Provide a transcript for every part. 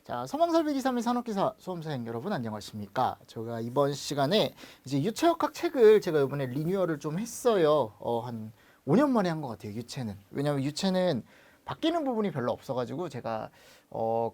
자, 서망설비기 3일 산업기사 수험생 여러분 안녕하십니까? 제가 이번 시간에 이제 유체역학 책을 제가 이번에 리뉴얼을 좀 했어요. 한 5년 만에 한 것 같아요. 유체는. 왜냐하면 유체는 바뀌는 부분이 별로 없어가지고 제가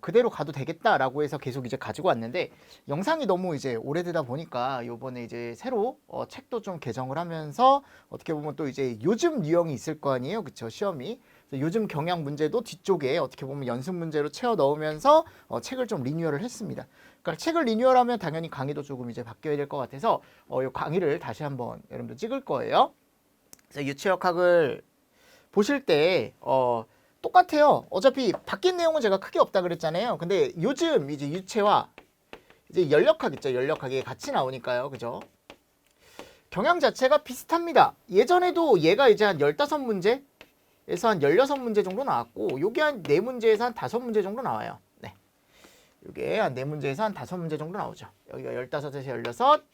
그대로 가도 되겠다라고 해서 계속 이제 가지고 왔는데 영상이 너무 이제 오래되다 보니까 요번에 이제 새로 책도 좀 개정을 하면서 어떻게 보면 또 이제 요즘 유형이 있을 거 아니에요, 그쵸? 시험이. 요즘 경향 문제도 뒤쪽에 어떻게 보면 연습 문제로 채워 넣으면서 책을 좀 리뉴얼을 했습니다. 그러니까 책을 리뉴얼하면 당연히 강의도 조금 이제 바뀌어야 될 것 같아서 이 강의를 다시 한번 여러분들 찍을 거예요. 그래서 유체역학을 보실 때 똑같아요. 어차피 바뀐 내용은 제가 크게 없다 그랬잖아요. 근데 요즘 이제 유체와 이제 연력학 있죠. 연력학이 같이 나오니까요. 그죠? 경향 자체가 비슷합니다. 예전에도 얘가 이제 한 15문제 에서 한 16문제 정도 나왔고 요게 한 4문제에서 한 5문제 정도 나와요. 네. 요게 한 4문제에서 한 5문제 정도 나오죠. 여기가 15에서 16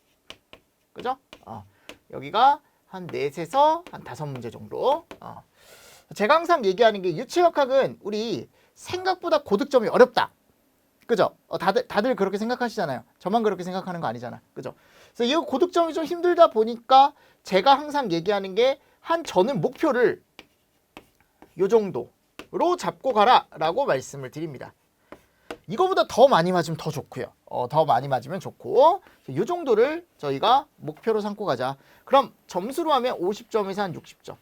그죠? 여기가 한 4에서 한 5문제 정도. 제가 항상 얘기하는 게 유체역학은 우리 생각보다 고득점이 어렵다. 그죠? 다들 그렇게 생각하시잖아요. 저만 그렇게 생각하는 거 아니잖아. 그죠? 그래서 이 고득점이 좀 힘들다 보니까 제가 항상 얘기하는 게 저는 목표를 요 정도로 잡고 가라 라고 말씀을 드립니다. 이거보다 더 많이 맞으면 더 좋고요. 더 많이 맞으면 좋고 요 정도를 저희가 목표로 삼고 가자. 그럼 점수로 하면 50점에서 한 60점.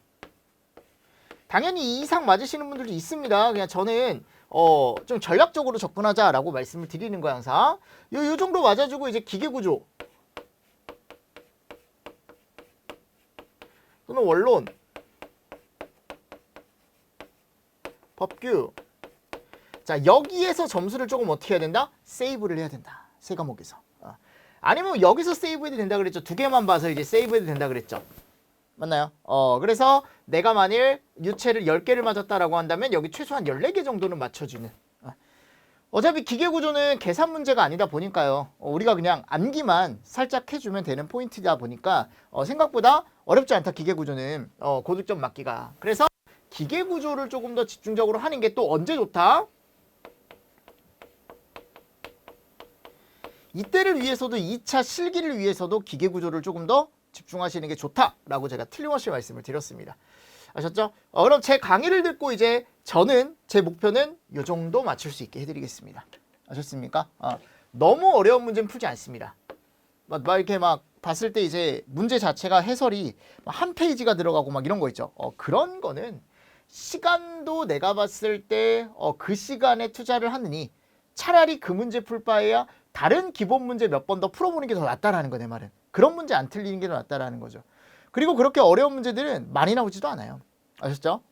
당연히 이 이상 맞으시는 분들도 있습니다. 그냥 저는 좀 전략적으로 접근하자 라고 말씀을 드리는 거야 항상. 요 정도 맞아주고 이제 기계구조 또는 원론 법규. 자, 여기에서 점수를 조금 어떻게 해야 된다? 세이브를 해야 된다. 세 과목에서. 아니면 여기서 세이브해도 된다 그랬죠. 2개만 봐서 이제 세이브해도 된다 그랬죠. 맞나요? 그래서 내가 만일 유체를 10개를 맞았다라고 한다면 여기 최소한 14개 정도는 맞춰주는. 어차피 기계구조는 계산 문제가 아니다 보니까요. 우리가 그냥 암기만 살짝 해주면 되는 포인트다 보니까 생각보다 어렵지 않다. 기계구조는 고득점 맞기가. 그래서 기계구조를 조금 더 집중적으로 하는 게 또 언제 좋다? 이때를 위해서도 2차 실기를 위해서도 기계구조를 조금 더 집중하시는 게 좋다라고 제가 틀림없이 말씀을 드렸습니다. 아셨죠? 그럼 제 강의를 듣고 이제 저는 제 목표는 이 정도 맞출 수 있게 해드리겠습니다. 아셨습니까? 너무 어려운 문제는 풀지 않습니다. 막 이렇게 막 봤을 때 이제 문제 자체가 해설이 한 페이지가 들어가고 막 이런 거 있죠. 그런 거는 시간도 내가 봤을 때 그 시간에 투자를 하느니 차라리 그 문제 풀 바에야 다른 기본 문제 몇 번 더 풀어보는 게 더 낫다라는 거 내 말은. 그런 문제 안 틀리는 게 더 낫다라는 거죠. 그리고 그렇게 어려운 문제들은 많이 나오지도 않아요. 아셨죠?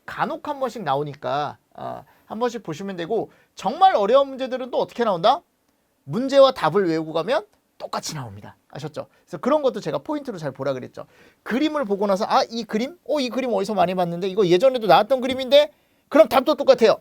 간혹 한 번씩 나오니까 한 번씩 보시면 되고 정말 어려운 문제들은 또 어떻게 나온다? 문제와 답을 외우고 가면 똑같이 나옵니다. 아셨죠? 그래서 그런 것도 제가 포인트로 잘 보라 그랬죠. 그림을 보고 나서 이 그림? 이 그림 어디서 많이 봤는데 이거 예전에도 나왔던 그림인데 그럼 답도 똑같아요.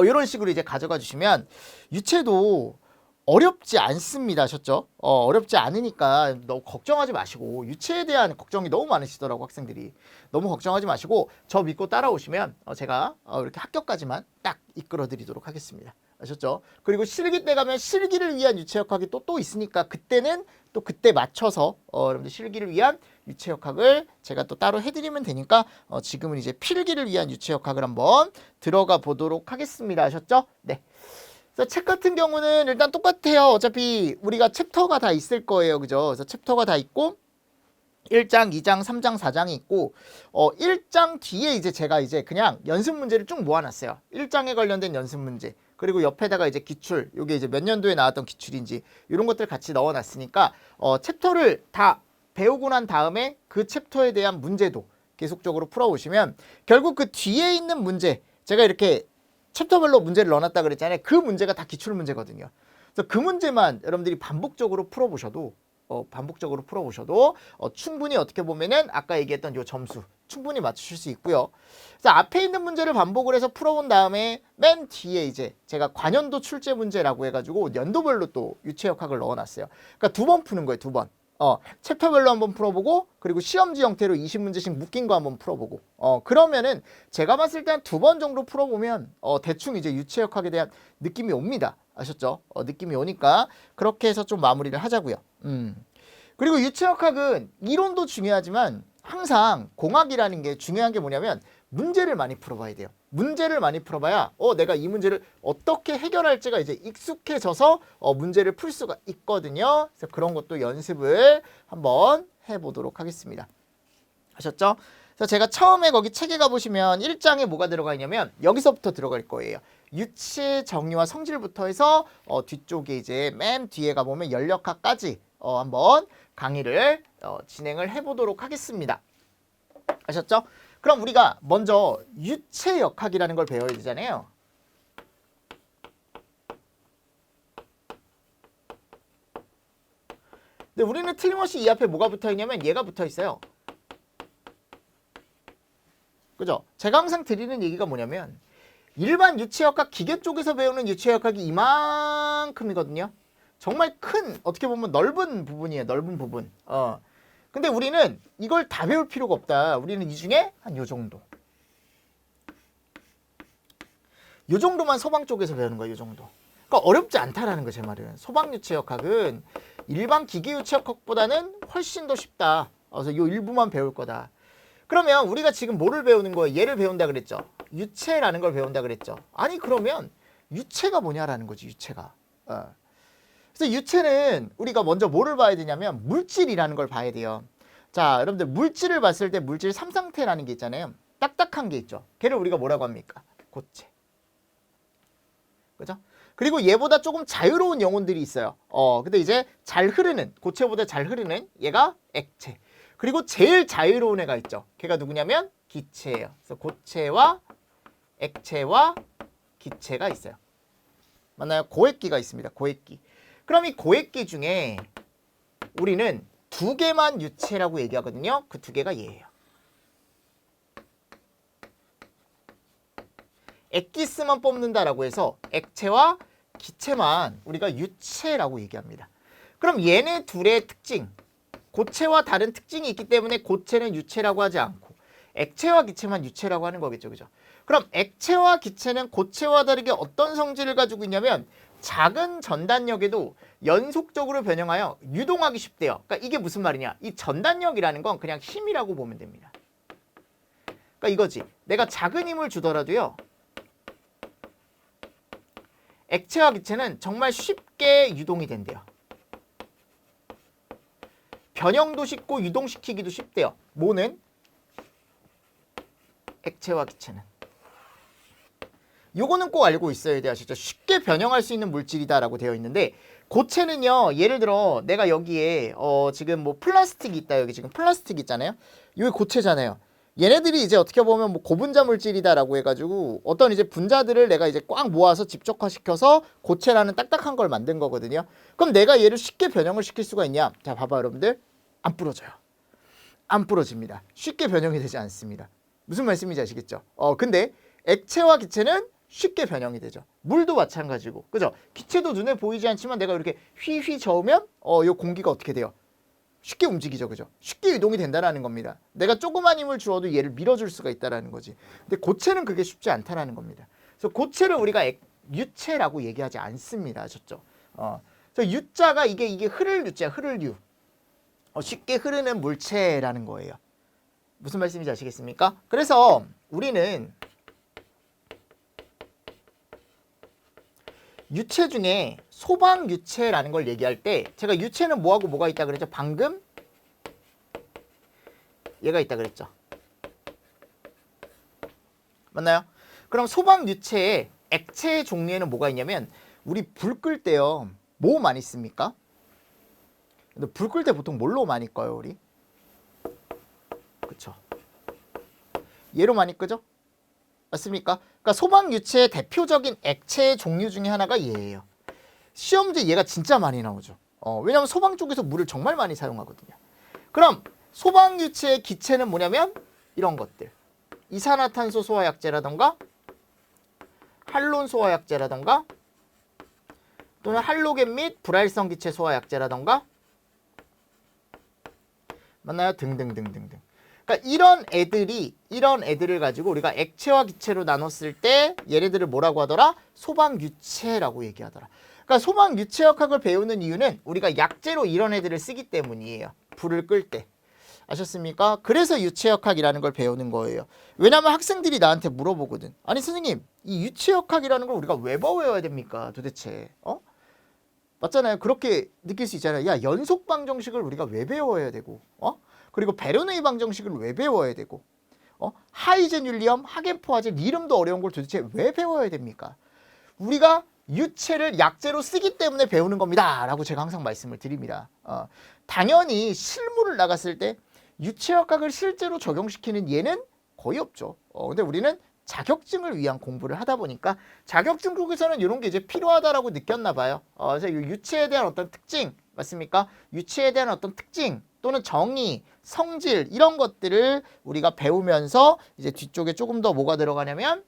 이런 식으로 이제 가져가 주시면 유체도 어렵지 않습니다. 아셨죠? 어렵지 않으니까 너무 걱정하지 마시고 유체에 대한 걱정이 너무 많으시더라고 학생들이. 너무 걱정하지 마시고 저 믿고 따라오시면 제가 이렇게 합격까지만 딱 이끌어 드리도록 하겠습니다. 아셨죠? 그리고 실기 때 가면 실기를 위한 유체역학이 또 있으니까 그때는 또 그때 맞춰서 여러분들 실기를 위한 유체역학을 제가 또 따로 해드리면 되니까 지금은 이제 필기를 위한 유체역학을 한번 들어가 보도록 하겠습니다. 아셨죠? 네. 그래서 책 같은 경우는 일단 똑같아요. 어차피 우리가 챕터가 다 있을 거예요. 그죠? 그래서 챕터가 다 있고 1장, 2장, 3장, 4장이 있고 1장 뒤에 이제 제가 이제 그냥 연습 문제를 쭉 모아놨어요. 1장에 관련된 연습 문제. 그리고 옆에다가 이제 기출, 요게 이제 몇 년도에 나왔던 기출인지 이런 것들 같이 넣어놨으니까 챕터를 다 배우고 난 다음에 그 챕터에 대한 문제도 계속적으로 풀어오시면 결국 그 뒤에 있는 문제 제가 이렇게 챕터별로 문제를 넣어놨다 그랬잖아요. 그 문제가 다 기출 문제거든요. 그래서 그 문제만 여러분들이 반복적으로 풀어보셔도 충분히 어떻게 보면은 아까 얘기했던 요 점수 충분히 맞추실 수 있고요. 그래서 앞에 있는 문제를 반복을 해서 풀어본 다음에 맨 뒤에 이제 제가 관연도 출제 문제라고 해가지고 연도별로 또 유체역학을 넣어놨어요. 그러니까 2번 푸는 거예요. 2번. 챕터별로 한번 풀어보고 그리고 시험지 형태로 20문제씩 묶인 거 한번 풀어보고 그러면은 제가 봤을 때 한 2번 정도 풀어보면 대충 이제 유체역학에 대한 느낌이 옵니다. 아셨죠? 느낌이 오니까 그렇게 해서 좀 마무리를 하자고요. 그리고 유체역학은 이론도 중요하지만 항상 공학이라는 게 중요한 게 뭐냐면 문제를 많이 풀어봐야 돼요. 문제를 많이 풀어봐야 내가 이 문제를 어떻게 해결할지가 이제 익숙해져서 문제를 풀 수가 있거든요. 그래서 그런 것도 연습을 한번 해보도록 하겠습니다. 아셨죠? 그래서 제가 처음에 거기 책에 가보시면 1장에 뭐가 들어가 있냐면 여기서부터 들어갈 거예요. 유체 정의와 성질부터 해서 뒤쪽에 이제 맨 뒤에 가보면 연력학까지 한번 강의를 진행을 해보도록 하겠습니다. 아셨죠? 그럼 우리가 먼저 유체역학이라는 걸 배워야 되잖아요. 근데 우리는 틀림없이 이 앞에 뭐가 붙어있냐면 얘가 붙어있어요. 그죠? 제가 항상 드리는 얘기가 뭐냐면 일반 유체역학 기계 쪽에서 배우는 유체역학이 이만큼이거든요. 정말 큰 어떻게 보면 넓은 부분이에요. 넓은 부분. 근데 우리는 이걸 다 배울 필요가 없다. 우리는 이 중에 한 요 정도. 요 정도만 소방 쪽에서 배우는 거예요. 요 정도. 그러니까 어렵지 않다라는 거 제 말은. 소방 유체역학은 일반 기계 유체역학보다는 훨씬 더 쉽다. 그래서 요 일부만 배울 거다. 그러면 우리가 지금 뭐를 배우는 거예요? 얘를 배운다 그랬죠. 유체라는 걸 배운다 그랬죠. 아니 그러면 유체가 뭐냐라는 거지. 유체가. 그래서 유체는 우리가 먼저 뭐를 봐야 되냐면 물질이라는 걸 봐야 돼요. 자, 여러분들 물질을 봤을 때 물질 3상태라는 게 있잖아요. 딱딱한 게 있죠. 걔를 우리가 뭐라고 합니까? 고체. 그죠? 그리고 얘보다 조금 자유로운 영혼들이 있어요. 근데 이제 잘 흐르는, 고체보다 잘 흐르는 얘가 액체. 그리고 제일 자유로운 애가 있죠. 걔가 누구냐면 기체예요. 그래서 고체와 액체와 기체가 있어요. 맞나요? 고액기가 있습니다. 고액기. 그럼 이 고액기 중에 우리는 2개만 유체라고 얘기하거든요. 그 2개가 얘예요. 액기스만 뽑는다라고 해서 액체와 기체만 우리가 유체라고 얘기합니다. 그럼 얘네 둘의 특징, 고체와 다른 특징이 있기 때문에 고체는 유체라고 하지 않고 액체와 기체만 유체라고 하는 거겠죠. 그죠? 그럼 액체와 기체는 고체와 다르게 어떤 성질을 가지고 있냐면 작은 전단력에도 연속적으로 변형하여 유동하기 쉽대요. 그러니까 이게 무슨 말이냐? 이 전단력이라는 건 그냥 힘이라고 보면 됩니다. 그러니까 이거지. 내가 작은 힘을 주더라도요. 액체와 기체는 정말 쉽게 유동이 된대요. 변형도 쉽고 유동시키기도 쉽대요. 뭐는? 액체와 기체는. 요거는 꼭 알고 있어야 돼요. 아시죠? 쉽게 변형할 수 있는 물질이다라고 되어 있는데 고체는요. 예를 들어 내가 여기에 지금 뭐 플라스틱이 있다. 여기 지금 플라스틱 있잖아요. 이게 고체잖아요. 얘네들이 이제 어떻게 보면 뭐 고분자 물질이다라고 해가지고 어떤 이제 분자들을 내가 이제 꽉 모아서 집적화시켜서 고체라는 딱딱한 걸 만든 거거든요. 그럼 내가 얘를 쉽게 변형을 시킬 수가 있냐? 자, 봐봐 여러분들. 안 부러져요. 안 부러집니다. 쉽게 변형이 되지 않습니다. 무슨 말씀인지 아시겠죠? 근데 액체와 기체는 쉽게 변형이 되죠. 물도 마찬가지고. 그죠? 기체도 눈에 보이지 않지만 내가 이렇게 휘휘 저으면 요 공기가 어떻게 돼요? 쉽게 움직이죠. 그죠? 쉽게 유동이 된다는 겁니다. 내가 조그만 힘을 주어도 얘를 밀어줄 수가 있다는 거지. 근데 고체는 그게 쉽지 않다는 겁니다. 그래서 고체를 우리가 유체라고 얘기하지 않습니다. 아셨죠? 그래서 유자가 이게 흐를 유자야. 흐를 유. 쉽게 흐르는 물체라는 거예요. 무슨 말씀인지 아시겠습니까? 그래서 우리는 유체 중에 소방 유체라는 걸 얘기할 때 제가 유체는 뭐하고 뭐가 있다 그랬죠? 방금 얘가 있다 그랬죠. 맞나요? 그럼 소방 유체의 액체 종류에는 뭐가 있냐면 우리 불 끌 때요. 뭐 많이 씁니까? 근데 불 끌 때 보통 뭘로 많이 꺼요, 우리? 그쵸? 얘로 많이 끄죠? 맞습니까? 그러니까 소방 유체의 대표적인 액체 종류 중에 하나가 얘예요. 시험지에 얘가 진짜 많이 나오죠. 왜냐하면 소방 쪽에서 물을 정말 많이 사용하거든요. 그럼 소방 유체의 기체는 뭐냐면 이런 것들. 이산화탄소 소화약제라던가 할론 소화약제라던가 또는 할로겐 및 불활성 기체 소화약제라던가 맞나요? 등등등등등. 그러니까 이런 애들을 가지고 우리가 액체와 기체로 나눴을 때 얘네들을 뭐라고 하더라? 소방유체라고 얘기하더라. 그러니까 소방유체역학을 배우는 이유는 우리가 약재로 이런 애들을 쓰기 때문이에요. 불을 끌 때. 아셨습니까? 그래서 유체역학이라는 걸 배우는 거예요. 왜냐하면 학생들이 나한테 물어보거든. 아니 선생님, 이 유체역학이라는 걸 우리가 왜 배워야 됩니까? 도대체. 맞잖아요. 그렇게 느낄 수 있잖아요. 야, 연속 방정식을 우리가 왜 배워야 되고, 그리고 베르누이 방정식을 왜 배워야 되고, 하이제뉼리엄, 하겐포화제, 이름도 어려운 걸 도대체 왜 배워야 됩니까? 우리가 유체를 약재로 쓰기 때문에 배우는 겁니다. 라고 제가 항상 말씀을 드립니다. 당연히 실무를 나갔을 때 유체역학을 실제로 적용시키는 예는 거의 없죠. 근데 우리는 자격증을 위한 공부를 하다 보니까 자격증 쪽에서는 이런 게 이제 필요하다라고 느꼈나 봐요. 그래서 유체에 대한 어떤 특징, 맞습니까? 유체에 대한 어떤 특징 또는 정의, 성질 이런 것들을 우리가 배우면서 이제 뒤쪽에 조금 더 뭐가 들어가냐면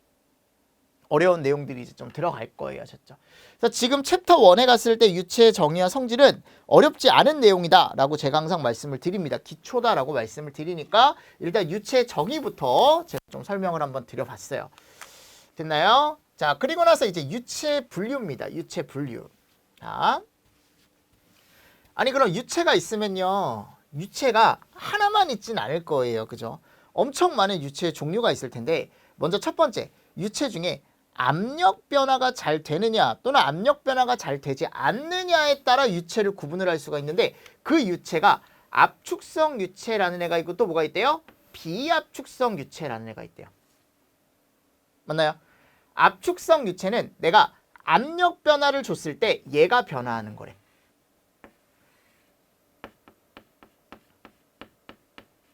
어려운 내용들이 이제 좀 들어갈 거예요. 아셨죠? 그래서 지금 챕터 1에 갔을 때 유체의 정의와 성질은 어렵지 않은 내용이다 라고 제가 항상 말씀을 드립니다. 기초다라고 말씀을 드리니까 일단 유체의 정의부터 제가 좀 설명을 한번 드려봤어요. 됐나요? 자, 그리고 나서 이제 유체 분류입니다. 유체 분류. 자, 아니 그럼 유체가 있으면요. 유체가 하나만 있진 않을 거예요. 그죠? 엄청 많은 유체의 종류가 있을 텐데 먼저 첫 번째, 유체 중에 압력 변화가 잘 되느냐 또는 압력 변화가 잘 되지 않느냐에 따라 유체를 구분을 할 수가 있는데 그 유체가 압축성 유체라는 애가 있고 또 뭐가 있대요? 비압축성 유체라는 애가 있대요. 맞나요? 압축성 유체는 내가 압력 변화를 줬을 때 얘가 변화하는 거래.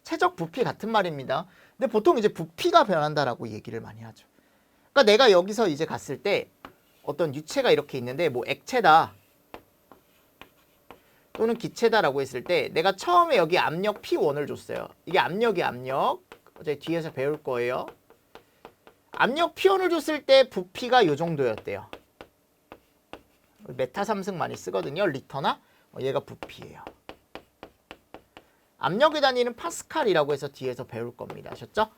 최적 부피 같은 말입니다. 근데 보통 이제 부피가 변한다라고 얘기를 많이 하죠. 그러니까 내가 여기서 이제 갔을 때 어떤 유체가 이렇게 있는데 뭐 액체다 또는 기체다라고 했을 때 내가 처음에 여기 압력 P1을 줬어요. 이게 압력이 압력. 어제 뒤에서 배울 거예요. 압력 P1을 줬을 때 부피가 요 정도였대요. 메타 3승 많이 쓰거든요. 리터나. 얘가 부피예요. 압력의 단위는 파스칼이라고 해서 뒤에서 배울 겁니다. 아셨죠?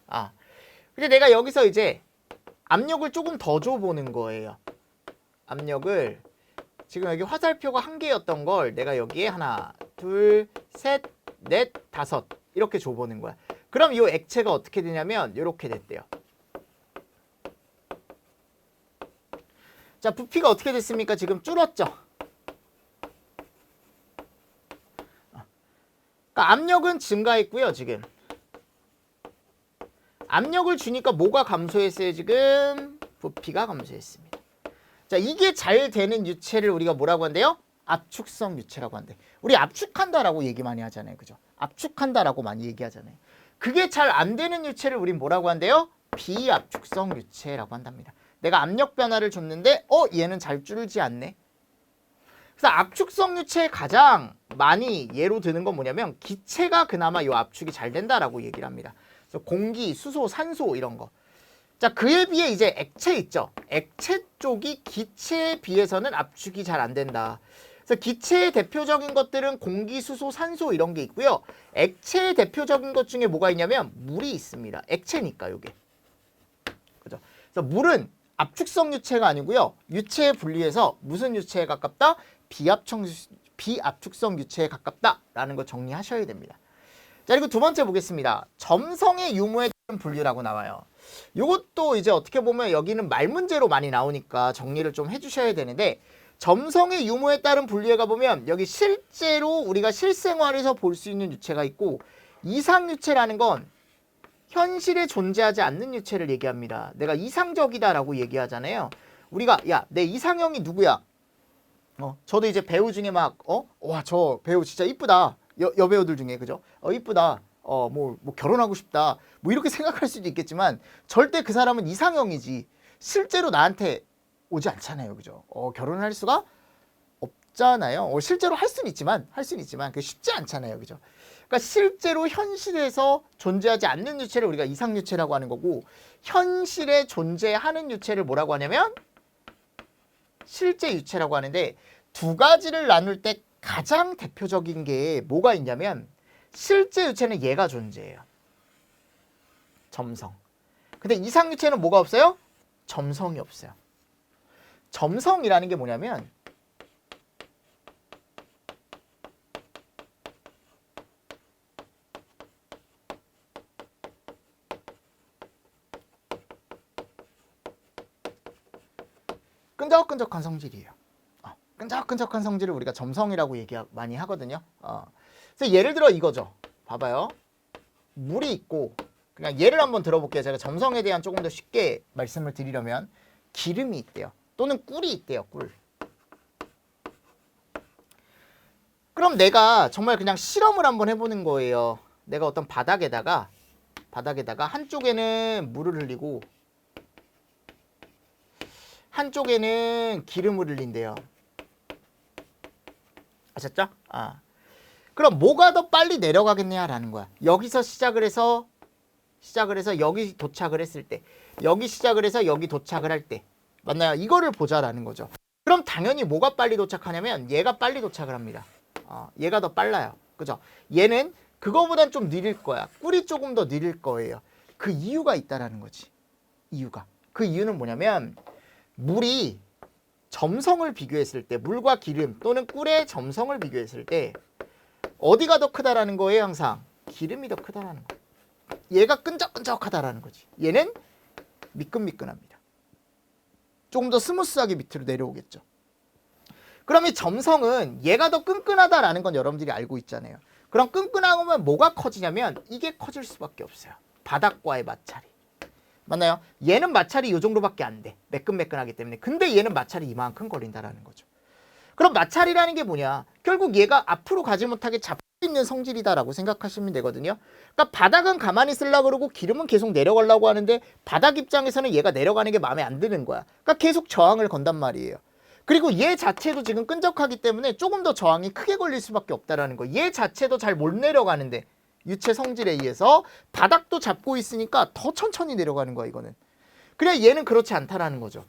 근데 내가 여기서 이제 압력을 조금 더 줘보는 거예요. 압력을 지금 여기 화살표가 1개였던 걸 내가 여기에 하나, 둘, 셋, 넷, 다섯 이렇게 줘보는 거야. 그럼 이 액체가 어떻게 되냐면 이렇게 됐대요. 자, 부피가 어떻게 됐습니까? 지금 줄었죠? 그러니까 압력은 증가했고요. 지금 압력을 주니까 뭐가 감소했어요? 지금 부피가 감소했습니다. 자, 이게 잘 되는 유체를 우리가 뭐라고 한대요? 압축성 유체라고 한대. 우리 압축한다라고 얘기 많이 하잖아요. 그죠? 압축한다라고 많이 얘기하잖아요. 그게 잘 안 되는 유체를 우린 뭐라고 한대요? 비압축성 유체라고 한답니다. 내가 압력 변화를 줬는데 얘는 잘 줄지 않네. 그래서 압축성 유체에 가장 많이 예로 드는 건 뭐냐면 기체가 그나마 요 압축이 잘 된다라고 얘기를 합니다. 그래서 공기, 수소, 산소 이런 거. 자, 그에 비해 이제 액체 있죠. 액체 쪽이 기체에 비해서는 압축이 잘 안 된다. 그래서 기체의 대표적인 것들은 공기, 수소, 산소 이런 게 있고요. 액체의 대표적인 것 중에 뭐가 있냐면 물이 있습니다. 액체니까 요게. 그죠? 그래서 물은 압축성 유체가 아니고요. 유체에 분리해서 무슨 유체에 가깝다? 비압축성 유체에 가깝다라는 거 정리하셔야 됩니다. 자, 그리고 두 번째 보겠습니다. 점성의 유무에 따른 분류라고 나와요. 이것도 이제 어떻게 보면 여기는 말 문제로 많이 나오니까 정리를 좀 해주셔야 되는데 점성의 유무에 따른 분류에 가보면 여기 실제로 우리가 실생활에서 볼 수 있는 유체가 있고 이상유체라는 건 현실에 존재하지 않는 유체를 얘기합니다. 내가 이상적이다라고 얘기하잖아요. 우리가 야, 내 이상형이 누구야? 저도 이제 배우 중에 막 와, 저 배우 진짜 이쁘다. 여배우들 중에 그죠? 이쁘다. 뭐 결혼하고 싶다. 뭐 이렇게 생각할 수도 있겠지만 절대 그 사람은 이상형이지 실제로 나한테 오지 않잖아요. 그죠? 결혼할 수가 없잖아요. 실제로 할 수는 있지만 그게 쉽지 않잖아요. 그죠? 그러니까 실제로 현실에서 존재하지 않는 유체를 우리가 이상유체라고 하는 거고 현실에 존재하는 유체를 뭐라고 하냐면 실제 유체라고 하는데 두 가지를 나눌 때 가장 대표적인 게 뭐가 있냐면 실제 유체는 얘가 존재해요. 점성. 근데 이상 유체는 뭐가 없어요? 점성이 없어요. 점성이라는 게 뭐냐면 끈적끈적한 성질이에요. 끈적끈적한 성질을 우리가 점성이라고 많이 하거든요. 그래서 예를 들어 이거죠. 봐봐요. 물이 있고 그냥 예를 한번 들어볼게요. 제가 점성에 대한 조금 더 쉽게 말씀을 드리려면 기름이 있대요. 또는 꿀이 있대요. 꿀. 그럼 내가 정말 그냥 실험을 한번 해보는 거예요. 내가 어떤 바닥에다가 한쪽에는 물을 흘리고 한쪽에는 기름을 흘린대요. 아셨죠? 그럼 뭐가 더 빨리 내려가겠냐라는 거야. 여기서 시작을 해서 여기 도착을 했을 때, 여기 시작을 해서 여기 도착을 할 때, 맞나요? 이거를 보자라는 거죠. 그럼 당연히 뭐가 빨리 도착하냐면 얘가 빨리 도착을 합니다. 얘가 더 빨라요. 그죠? 얘는 그거보단 좀 느릴 거야. 꿀이 조금 더 느릴 거예요. 그 이유가 있다라는 거지. 그 이유는 뭐냐면 물이 점성을 비교했을 때, 물과 기름 또는 꿀의 점성을 비교했을 때 어디가 더 크다라는 거예요? 항상 기름이 더 크다라는 거. 얘가 끈적끈적하다라는 거지. 얘는 미끈미끈합니다. 조금 더 스무스하게 밑으로 내려오겠죠. 그럼 이 점성은 얘가 더 끈끈하다라는 건 여러분들이 알고 있잖아요. 그럼 끈끈하면 뭐가 커지냐면 이게 커질 수밖에 없어요. 바닥과의 마찰이. 맞나요? 얘는 마찰이 이 정도밖에 안 돼. 매끈매끈하기 때문에. 근데 얘는 마찰이 이만큼 걸린다라는 거죠. 그럼 마찰이라는 게 뭐냐? 결국 얘가 앞으로 가지 못하게 잡고 있는 성질이다라고 생각하시면 되거든요. 그러니까 바닥은 가만히 쓰려고 그러고 기름은 계속 내려가려고 하는데 바닥 입장에서는 얘가 내려가는 게 마음에 안 드는 거야. 그러니까 계속 저항을 건단 말이에요. 그리고 얘 자체도 지금 끈적하기 때문에 조금 더 저항이 크게 걸릴 수밖에 없다라는 거. 얘 자체도 잘 못 내려가는데 유체 성질에 의해서 바닥도 잡고 있으니까 더 천천히 내려가는 거야, 이거는. 그래 얘는 그렇지 않다라는 거죠.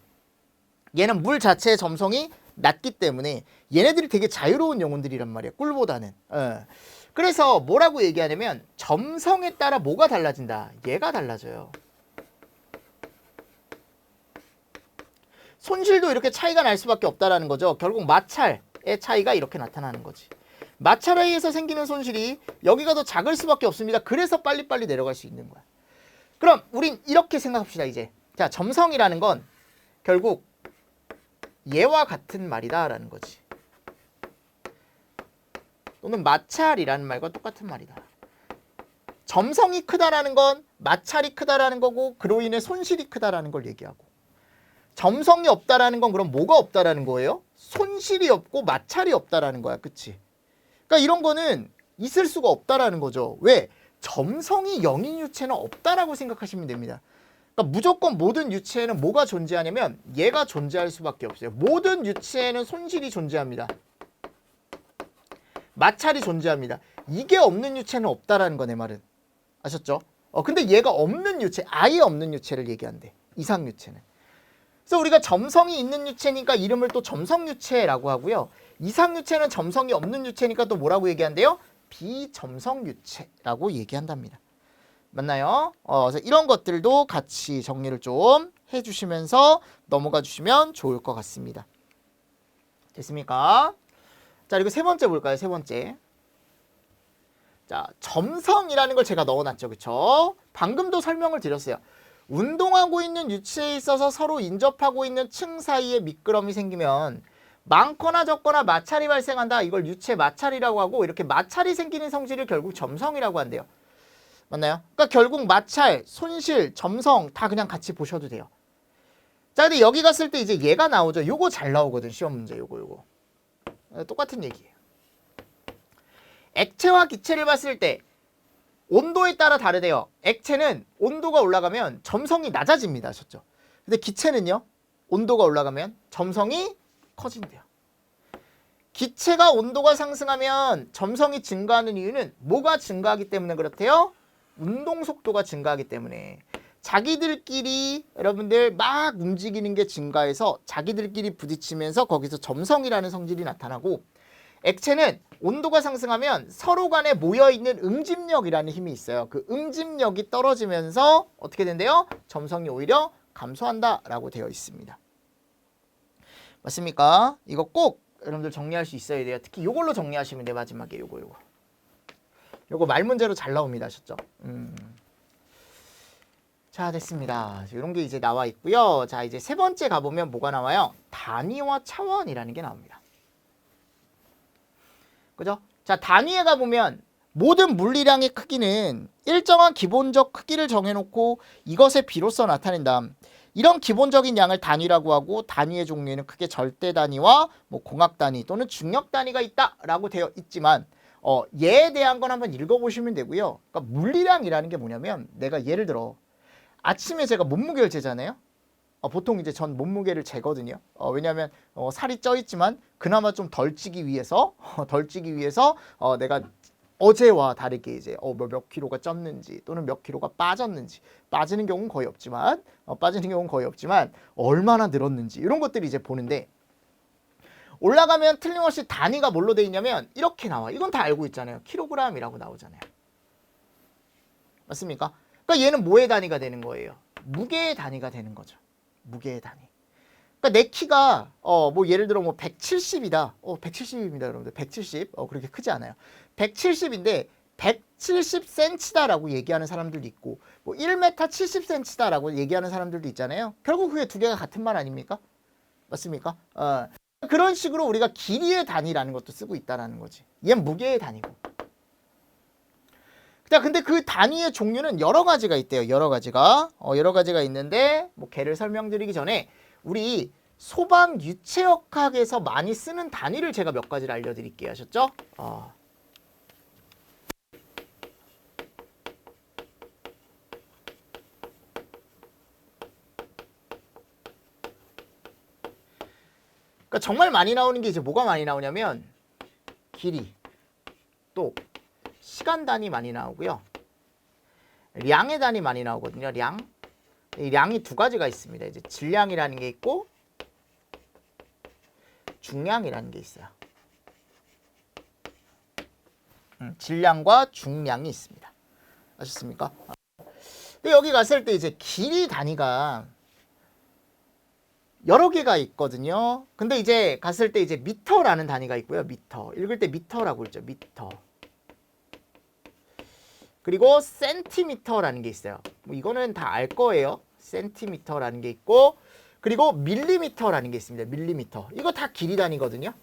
얘는 물 자체의 점성이 낮기 때문에 얘네들이 되게 자유로운 영혼들이란 말이야, 꿀보다는. 그래서 뭐라고 얘기하냐면 점성에 따라 뭐가 달라진다? 얘가 달라져요. 손실도 이렇게 차이가 날 수밖에 없다라는 거죠. 결국 마찰의 차이가 이렇게 나타나는 거지. 마찰에 의해서 생기는 손실이 여기가 더 작을 수밖에 없습니다. 그래서 빨리빨리 내려갈 수 있는 거야. 그럼 우린 이렇게 생각합시다, 이제. 자, 점성이라는 건 결국 얘와 같은 말이다 라는 거지. 또는 마찰이라는 말과 똑같은 말이다. 점성이 크다라는 건 마찰이 크다라는 거고 그로 인해 손실이 크다라는 걸 얘기하고, 점성이 없다라는 건 그럼 뭐가 없다라는 거예요? 손실이 없고 마찰이 없다라는 거야. 그치? 그러니까 이런 거는 있을 수가 없다라는 거죠. 왜? 점성이 0인 유체는 없다라고 생각하시면 됩니다. 그러니까 무조건 모든 유체에는 뭐가 존재하냐면 얘가 존재할 수밖에 없어요. 모든 유체에는 손실이 존재합니다. 마찰이 존재합니다. 이게 없는 유체는 없다라는 거, 내 말은. 아셨죠? 근데 얘가 없는 유체, 아예 없는 유체를 얘기한대. 이상 유체는. 그래서 우리가 점성이 있는 유체니까 이름을 또 점성 유체라고 하고요. 이상 유체는 점성이 없는 유체니까 또 뭐라고 얘기한대요? 비점성 유체라고 얘기한답니다. 맞나요? 그래서 이런 것들도 같이 정리를 좀 해주시면서 넘어가 주시면 좋을 것 같습니다. 됐습니까? 자, 그리고 세 번째 볼까요? 세 번째. 자, 점성이라는 걸 제가 넣어놨죠. 그쵸? 방금도 설명을 드렸어요. 운동하고 있는 유체에 있어서 서로 인접하고 있는 층 사이에 미끄럼이 생기면 많거나 적거나 마찰이 발생한다. 이걸 유체 마찰이라고 하고, 이렇게 마찰이 생기는 성질을 결국 점성이라고 한대요. 맞나요? 그러니까 결국 마찰, 손실, 점성 다 그냥 같이 보셔도 돼요. 자, 근데 여기 갔을 때 이제 얘가 나오죠. 요거 잘 나오거든, 시험 문제. 요거. 똑같은 얘기예요. 액체와 기체를 봤을 때 온도에 따라 다르대요. 액체는 온도가 올라가면 점성이 낮아집니다. 아셨죠? 근데 기체는요, 온도가 올라가면 점성이 커진대요. 기체가 온도가 상승하면 점성이 증가하는 이유는 뭐가 증가하기 때문에 그렇대요? 운동 속도가 증가하기 때문에. 자기들끼리 여러분들 막 움직이는 게 증가해서 자기들끼리 부딪히면서 거기서 점성이라는 성질이 나타나고, 액체는 온도가 상승하면 서로 간에 모여있는 응집력이라는 힘이 있어요. 그 응집력이 떨어지면서 어떻게 된대요? 점성이 오히려 감소한다라고 되어 있습니다. 맞습니까? 이거 꼭 여러분들 정리할 수 있어야 돼요. 특히 이걸로 정리하시면 돼요. 마지막에 요거 말 문제로 잘 나옵니다. 아셨죠? 자, 됐습니다. 이런 게 이제 나와 있고요. 자, 이제 세 번째 가보면 뭐가 나와요? 단위와 차원이라는 게 나옵니다. 그죠? 자, 단위에 가보면 모든 물리량의 크기는 일정한 기본적 크기를 정해놓고 이것에 비로소 나타낸다. 이런 기본적인 양을 단위라고 하고 단위의 종류에는 크게 절대 단위와 뭐 공학 단위 또는 중력 단위가 있다라고 되어 있지만 얘에 대한 건 한번 읽어보시면 되고요. 그러니까 물리량이라는 게 뭐냐면 내가 예를 들어 아침에 제가 몸무게를 재잖아요. 보통 이제 전 몸무게를 재거든요. 왜냐하면 살이 쪄 있지만 그나마 좀 덜 찌기 위해서 내가 어제와 다르게 이제 몇 킬로가 쪘는지 또는 몇 킬로가 빠졌는지 빠지는 경우는 거의 없지만 얼마나 늘었는지 이런 것들이 이제 보는데 올라가면 틀림없이 단위가 뭘로 돼 있냐면 이렇게 나와. 이건 다 알고 있잖아요. 킬로그램이라고 나오잖아요. 맞습니까? 그러니까 얘는 뭐의 단위가 되는 거예요? 무게의 단위가 되는 거죠. 무게의 단위. 그러니까 내 키가 뭐 예를 들어 뭐 170이다. 170입니다, 여러분들. 170. 그렇게 크지 않아요. 170인데 170cm다라고 얘기하는 사람들도 있고 뭐 1m 70cm다라고 얘기하는 사람들도 있잖아요. 결국 그게 두 개가 같은 말 아닙니까? 맞습니까? 그런 식으로 우리가 길이의 단위라는 것도 쓰고 있다라는 거지. 얘는 무게의 단위고. 근데 그 단위의 종류는 여러 가지가 있대요. 여러 가지가 있는데 뭐 걔를 설명드리기 전에 우리 소방 유체역학에서 많이 쓰는 단위를 제가 몇 가지를 알려드릴게요. 아셨죠? 그러니까 정말 많이 나오는 게 이제 뭐가 많이 나오냐면 길이, 또 시간 단위 많이 나오고요. 량의 단위 많이 나오거든요. 이 량이 두 가지가 있습니다. 이제 질량이라는 게 있고 중량이라는 게 있어요. 질량과 중량이 있습니다. 아셨습니까? 근데 여기 갔을 때 이제 길이 단위가 여러 개가 있거든요. 근데 이제 갔을 때 이제 미터라는 단위가 있고요. 미터. 읽을 때 미터라고 읽죠. 미터. 그리고 센티미터라는 게 있어요. 뭐 이거는 다 알 거예요. 센티미터라는 게 있고 그리고 밀리미터라는 게 있습니다. 밀리미터. 이거 다 길이 단위거든요.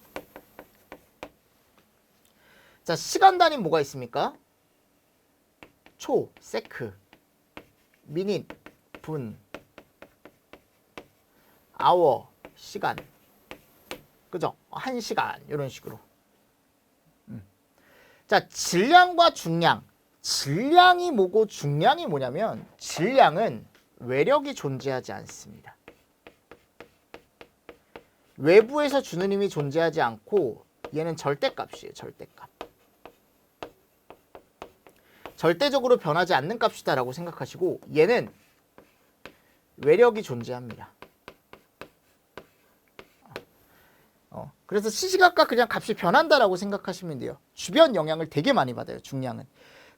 자, 시간 단위는 뭐가 있습니까? 초, 세크, 미닛, 분, 아워, 시간. 그죠? 1시간 이런 식으로. 자, 질량과 중량. 질량이 뭐고 중량이 뭐냐면 질량은 외력이 존재하지 않습니다. 외부에서 주는 힘이 존재하지 않고 얘는 절대값이에요. 절대값. 절대적으로 변하지 않는 값이다라고 생각하시고 얘는 외력이 존재합니다. 그래서 시시각각 그냥 값이 변한다라고 생각하시면 돼요. 주변 영향을 되게 많이 받아요. 중량은.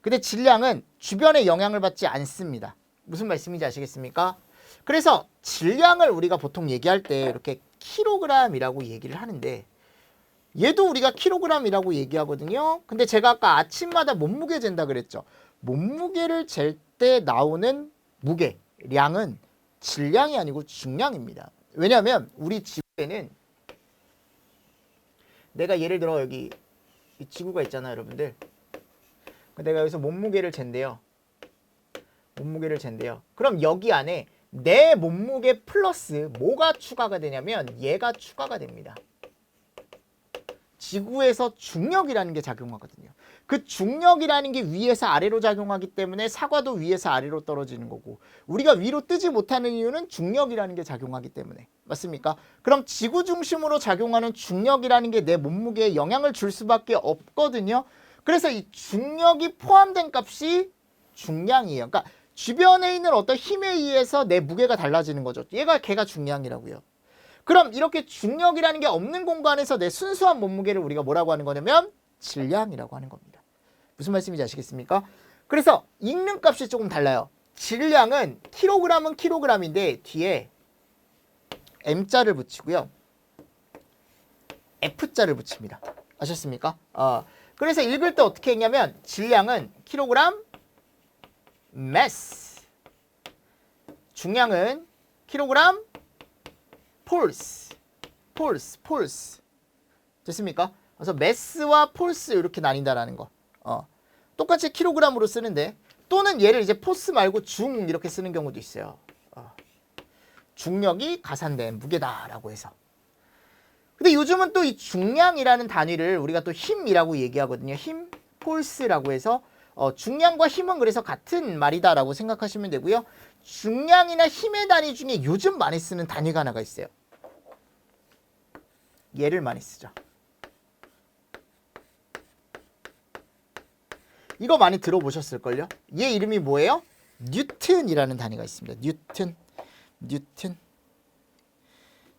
근데 질량은 주변의 영향을 받지 않습니다. 무슨 말씀인지 아시겠습니까? 그래서 질량을 우리가 보통 얘기할 때 이렇게 킬로그램이라고 얘기를 하는데 얘도 우리가 킬로그램이라고 얘기하거든요. 근데 제가 아까 아침마다 몸무게 잰다 그랬죠. 몸무게를 잴 때 나오는 무게, 량은 질량이 아니고 중량입니다. 왜냐하면 우리 지구에는 내가 예를 들어 여기 이 지구가 있잖아요, 여러분들. 내가 여기서 몸무게를 잰대요. 그럼 여기 안에 내 몸무게 플러스 뭐가 추가가 되냐면 얘가 추가가 됩니다. 지구에서 중력이라는 게 작용하거든요. 그 중력이라는 게 위에서 아래로 작용하기 때문에 사과도 위에서 아래로 떨어지는 거고 우리가 위로 뜨지 못하는 이유는 중력이라는 게 작용하기 때문에. 맞습니까? 그럼 지구 중심으로 작용하는 중력이라는 게 내 몸무게에 영향을 줄 수밖에 없거든요. 그래서 이 중력이 포함된 값이 중량이에요. 그러니까 주변에 있는 어떤 힘에 의해서 내 무게가 달라지는 거죠. 걔가 중량이라고요. 그럼 이렇게 중력이라는 게 없는 공간에서 내 순수한 몸무게를 우리가 뭐라고 하는 거냐면 질량이라고 하는 겁니다. 무슨 말씀인지 아시겠습니까? 그래서 읽는 값이 조금 달라요. 질량은 킬로그램은 킬로그램인데 뒤에 M자를 붙이고요. F자를 붙입니다. 아셨습니까? 그래서 읽을 때 어떻게 했냐면 질량은 킬로그램 mass, 중량은 킬로그램 폴스, 됐습니까? 그래서 매스와 폴스 이렇게 나뉜다라는 거. 똑같이 킬로그램으로 쓰는데 또는 얘를 이제 포스 말고 중 이렇게 쓰는 경우도 있어요. 중력이 가산된 무게다라고 해서. 근데 요즘은 또 이 중량이라는 단위를 우리가 또 힘이라고 얘기하거든요. 힘, 폴스라고 해서 중량과 힘은 그래서 같은 말이다라고 생각하시면 되고요. 중량이나 힘의 단위 중에 요즘 많이 쓰는 단위가 하나가 있어요. 얘를 많이 쓰죠. 이거 많이 들어보셨을걸요? 얘 이름이 뭐예요? 뉴턴이라는 단위가 있습니다. 뉴턴.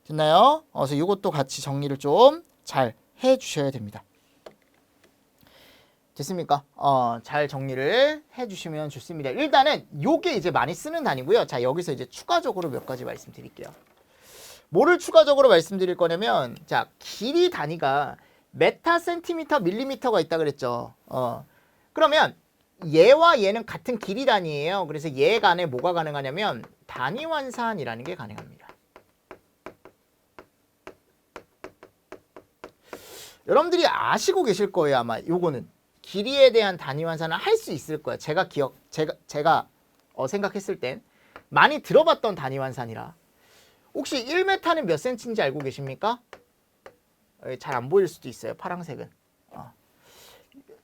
됐나요? 그래서 이것도 같이 정리를 좀 잘 해주셔야 됩니다. 됐습니까? 잘 정리를 해주시면 좋습니다. 일단은 요게 이제 많이 쓰는 단위고요. 자, 여기서 이제 추가적으로 몇 가지 말씀드릴게요. 뭐를 추가적으로 말씀드릴 거냐면, 자, 길이 단위가 메타, 센티미터, 밀리미터가 있다 그랬죠. 그러면 얘와 얘는 같은 길이 단위예요. 그래서 얘 간에 뭐가 가능하냐면 단위 환산이라는 게 가능합니다. 여러분들이 아시고 계실 거예요. 아마 요거는 길이에 대한 단위 환산을 할 수 있을 거예요. 제가 생각했을 땐 많이 들어봤던 단위 환산이라. 혹시 1m는 몇 cm인지 알고 계십니까? 잘 안 보일 수도 있어요. 파란색은.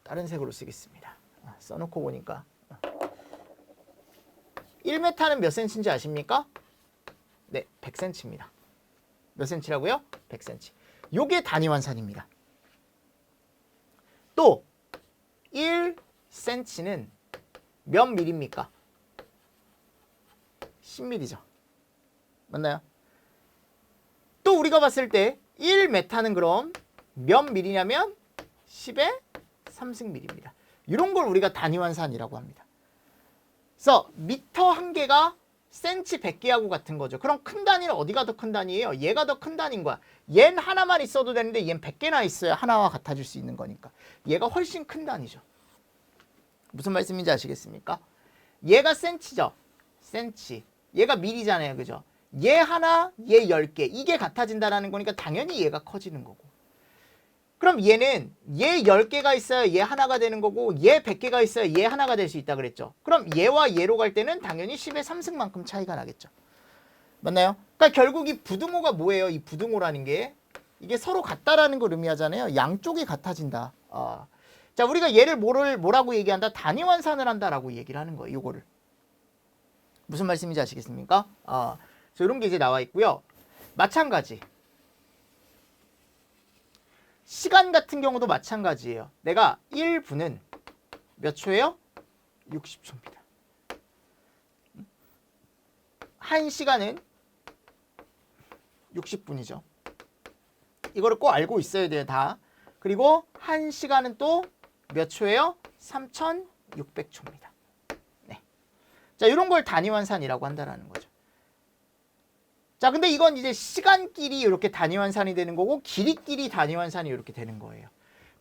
다른 색으로 쓰겠습니다. 써놓고 보니까 1m는 몇 cm인지 아십니까? 네, 100cm입니다. 몇 cm라고요? 100cm. 요게 단위 환산입니다. 또 1cm는 몇 밀입니까? 10mm죠. 맞나요? 또 우리가 봤을 때 1m는 그럼 몇 밀이냐면 10의 3승밀입니다. 이런 걸 우리가 단위 환산이라고 합니다. 그래서 미터 한 개가 센치 100개하고 같은 거죠. 그럼 큰 단위는 어디가 더 큰 단위예요? 얘가 더 큰 단위인 거야. 얘는 하나만 있어도 되는데 얘는 100개나 있어야 하나와 같아질 수 있는 거니까. 얘가 훨씬 큰 단위죠. 무슨 말씀인지 아시겠습니까? 얘가 센치죠. 센치. 얘가 밀이잖아요. 그죠? 얘 하나, 얘 10개. 이게 같아진다는 거니까 당연히 얘가 커지는 거고. 그럼 얘는 얘 10개가 있어야 얘 하나가 되는 거고 얘 100개가 있어야 얘 하나가 될 수 있다 그랬죠. 그럼 얘와 얘로 갈 때는 당연히 10의 3승만큼 차이가 나겠죠. 맞나요? 그러니까 결국 이 부등호가 뭐예요? 이 부등호라는 게 이게 서로 같다라는 걸 의미하잖아요. 양쪽이 같아진다. 자, 우리가 얘를 뭐라고 얘기한다? 단위 환산을 한다라고 얘기를 하는 거예요. 이거를. 무슨 말씀인지 아시겠습니까? 이런 게 이제 나와 있고요. 마찬가지. 시간 같은 경우도 마찬가지예요. 내가 1분은 몇 초예요? 60초입니다. 1시간은 60분이죠. 이거를 꼭 알고 있어야 돼요, 다. 그리고 1시간은 또 몇 초예요? 3600초입니다. 네. 자, 이런 걸 단위 환산이라고 한다는 거죠. 자, 근데 이건 이제 시간끼리 이렇게 단위 환산이 되는 거고 길이끼리 단위 환산이 이렇게 되는 거예요.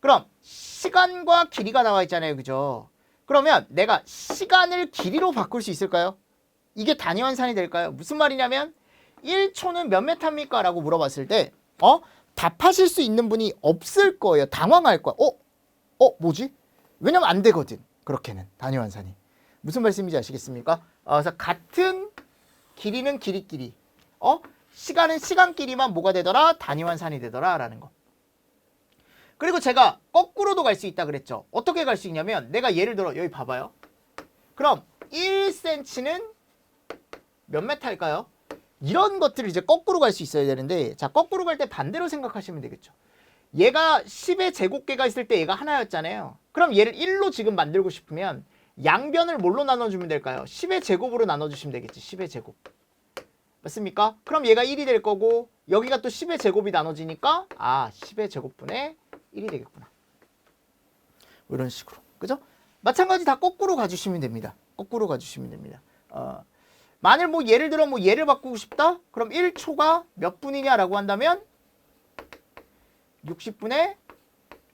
그럼 시간과 길이가 나와 있잖아요. 그죠? 그러면 내가 시간을 길이로 바꿀 수 있을까요? 이게 단위 환산이 될까요? 무슨 말이냐면 1초는 몇 메타입니까? 라고 물어봤을 때 답하실 수 있는 분이 없을 거예요. 당황할 거야. 뭐지? 왜냐면 안 되거든. 그렇게는 단위 환산이. 무슨 말씀인지 아시겠습니까? 그래서 같은 길이는 길이끼리 시간은 시간끼리만 뭐가 되더라? 단위 환산이 되더라 라는 거. 그리고 제가 거꾸로도 갈 수 있다 그랬죠. 어떻게 갈 수 있냐면 내가 예를 들어 여기 봐봐요. 그럼 1cm는 몇 메타일까요? 이런 것들을 이제 거꾸로 갈 수 있어야 되는데 자, 거꾸로 갈 때 반대로 생각하시면 되겠죠. 얘가 10의 제곱개가 있을 때 얘가 하나였잖아요. 그럼 얘를 1로 지금 만들고 싶으면 양변을 뭘로 나눠주면 될까요? 10의 제곱으로 나눠주시면 되겠지. 10의 제곱. 맞습니까? 그럼 얘가 1이 될 거고 여기가 또 10의 제곱이 나눠지니까 10의 제곱분의 1이 되겠구나. 뭐 이런 식으로. 그죠? 마찬가지 다 거꾸로 가주시면 됩니다. 거꾸로 가주시면 됩니다. 만일 뭐 예를 들어 뭐 얘를 바꾸고 싶다? 그럼 1초가 몇 분이냐라고 한다면 60분의